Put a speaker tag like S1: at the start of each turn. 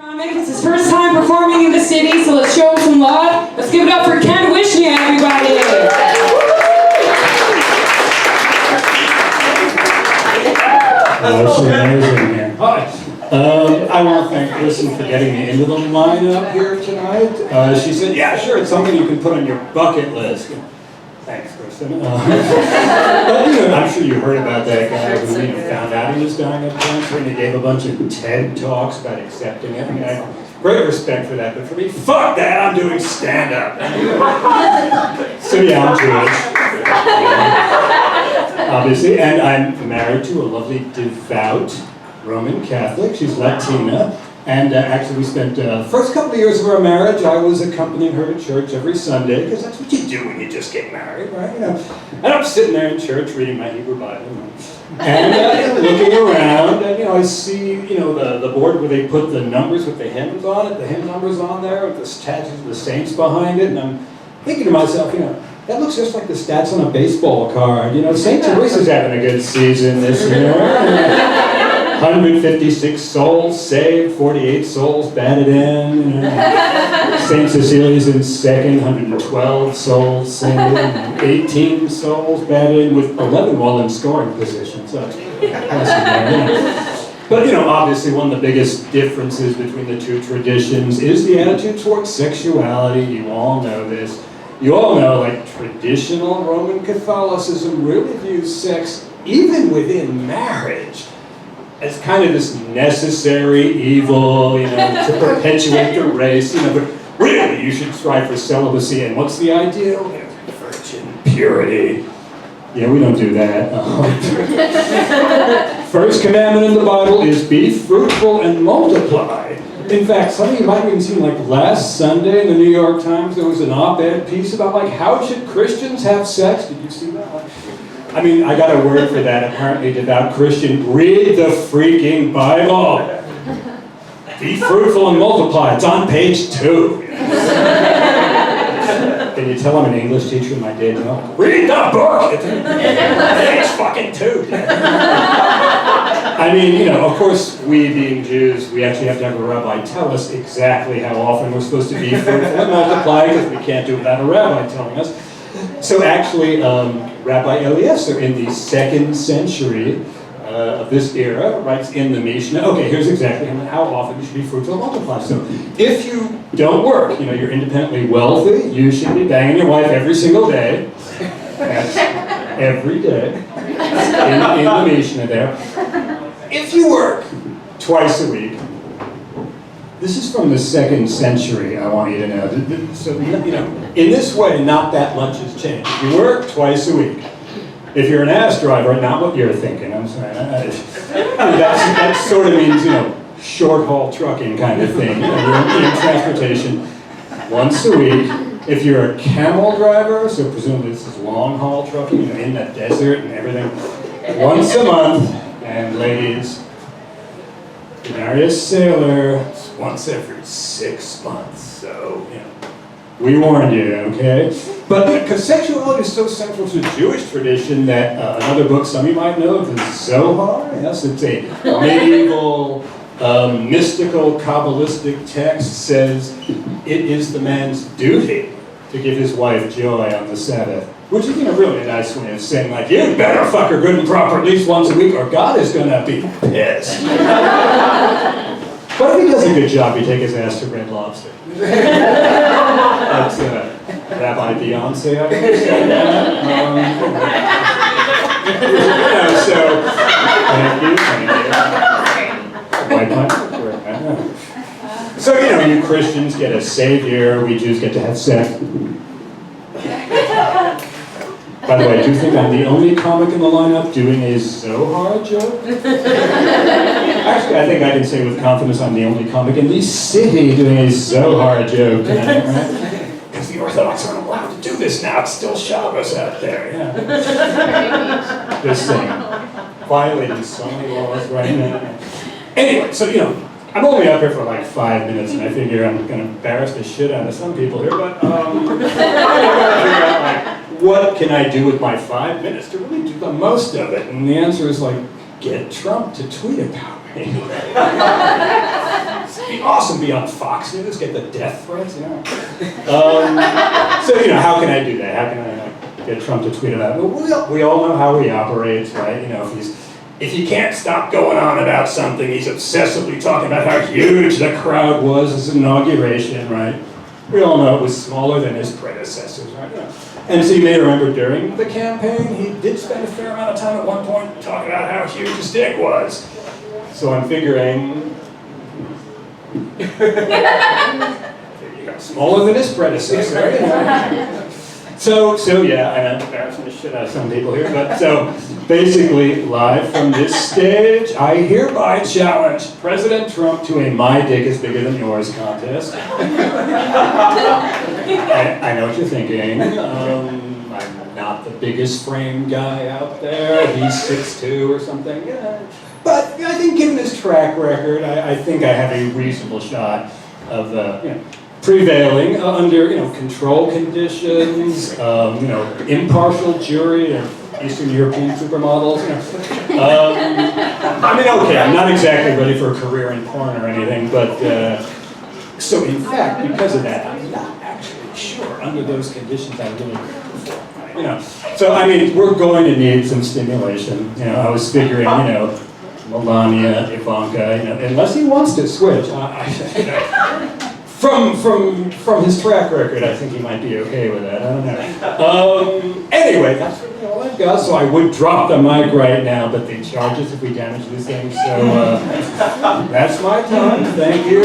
S1: It's his first time performing in the city, so let's show him some love. Let's give it up for Wishnia, everybody.
S2: That's amazing, man. Hi. I want to thank Kristen for getting me into the lineup here tonight. She said, yeah, sure, it's something you can put on your bucket list. Thanks, Kristen. But, I'm sure you heard about that guy who found out he was dying of cancer and he gave a bunch of TED Talks about accepting it. I mean, I have great respect for that, but for me, fuck that, I'm doing stand-up. So yeah, I'm Jewish, obviously, and I'm married to a lovely, devout Roman Catholic. She's Latina. And actually we spent the first couple of years of our marriage, I was accompanying her to church every Sunday, because that's what you do when you just get married, right? And I'm sitting there in church reading my Hebrew Bible, and looking around, and I see, the board where they put the numbers with the hymns on it, the hymn numbers on there, with the statues of the saints behind it, and I'm thinking to myself, that looks just like the stats on a baseball card. St. Teresa's having a good season this year. 156 souls saved, 48 souls batted in. St. Cecilia's in second, 112 souls saved, 18 souls batted in, with 11 while in scoring position. So that's impressive. But obviously one of the biggest differences between the two traditions is the attitude towards sexuality. You all know this. You all know, traditional Roman Catholicism really views sex, even within marriage, as kind of this necessary evil, to perpetuate the race, but really you should strive for celibacy, and what's the ideal? Virgin purity. Yeah, we don't do that. First commandment in the Bible is be fruitful and multiply. In fact, some of you might have even seen, last Sunday in the New York Times, there was an op-ed piece about, how should Christians have sex? Did you see that? I mean, I got a word for that, apparently devout Christian. Read the freaking Bible. Be fruitful and multiply. It's on page 2. Can you tell I'm an English teacher in my day job? Read the book! It's page fucking 2. I mean, of course, we being Jews, we actually have to have a rabbi tell us exactly how often we're supposed to be fruitful and multiply, because we can't do it without a rabbi telling us. So actually, Rabbi Eliezer in the 2nd century of this era writes in the Mishnah, okay, here's exactly how often you should be fruitful and multiply. So if you don't work, you're independently wealthy, you should be banging your wife every single day. That's every day. In the Mishnah there. If you work twice a week, this is from the 2nd century, I want you to know. So, in this way, not that much has changed. If you work twice a week, if you're an ass driver, not what you're thinking, I'm sorry. That sort of means, short-haul trucking kind of thing. You're in transportation once a week. If you're a camel driver, so presumably this is long-haul trucking, in the desert and everything, once a month. And ladies, if you marry a sailor, it's once every 6 months. So, we warned you, okay? But because sexuality is so central to the Jewish tradition that another book some of you might know, the Zohar, yes, it's a medieval, mystical, Kabbalistic text, says it is the man's duty to give his wife joy on the Sabbath. Which is, really a nice way of saying, you better fuck her good and proper at least once a week, or God is gonna be pissed. But if he does a good job, you take his ass to Red Lobster. That's Rabbi Beyonce, I would say. So, thank you. So, you Christians get a savior, we Jews get to have sex. By the way, do you think I'm the only comic in the lineup doing a Zohar joke? Actually, I think I can say with confidence I'm the only comic in the city doing a Zohar joke tonight, right? Because the Orthodox aren't allowed to do this now. It's still Shabbos out there, yeah. This thing. Violating so many laws right now. Anyway, so, I'm only up here for 5 minutes, and I figure I'm going to embarrass the shit out of some people here, but I gotta figure out, what can I do with my 5 minutes to really do the most of it? And the answer is, get Trump to tweet about me. It'd be awesome to be on Fox News, get the death threats, you know. So, you know, how can I do that? How can I get Trump to tweet about it? Well, we all know how he operates, right? You know, if he can't stop going on about something, he's obsessively talking about how huge the crowd was his inauguration, right? We all know it was smaller than his predecessors, right? Yeah. And so you may remember during the campaign, he did spend a fair amount of time at one point talking about how huge his dick was. So I'm figuring, there you go, smaller than his predecessor. So yeah, and I'm embarrassing the shit out of some people here, but so basically, live from this stage, I hereby challenge President Trump to a My Dick is Bigger Than Yours contest. I know what you're thinking. I'm not the biggest frame guy out there. He's 6'2" or something. Yeah. But I think given his track record, I think I have a reasonable shot of prevailing under control conditions, impartial jury and Eastern European supermodels. I mean, okay, I'm not exactly ready for a career in porn or anything, but so in fact, because of that, I'm not actually sure under those conditions I really could perform. So I mean, we're going to need some stimulation. I was figuring, Melania, Ivanka, unless he wants to switch. From his track record, I think he might be okay with that. I don't know. Anyway, that's really all I've got. So I would drop the mic right now, but they charge us if we damage this thing. So that's my time. Thank you.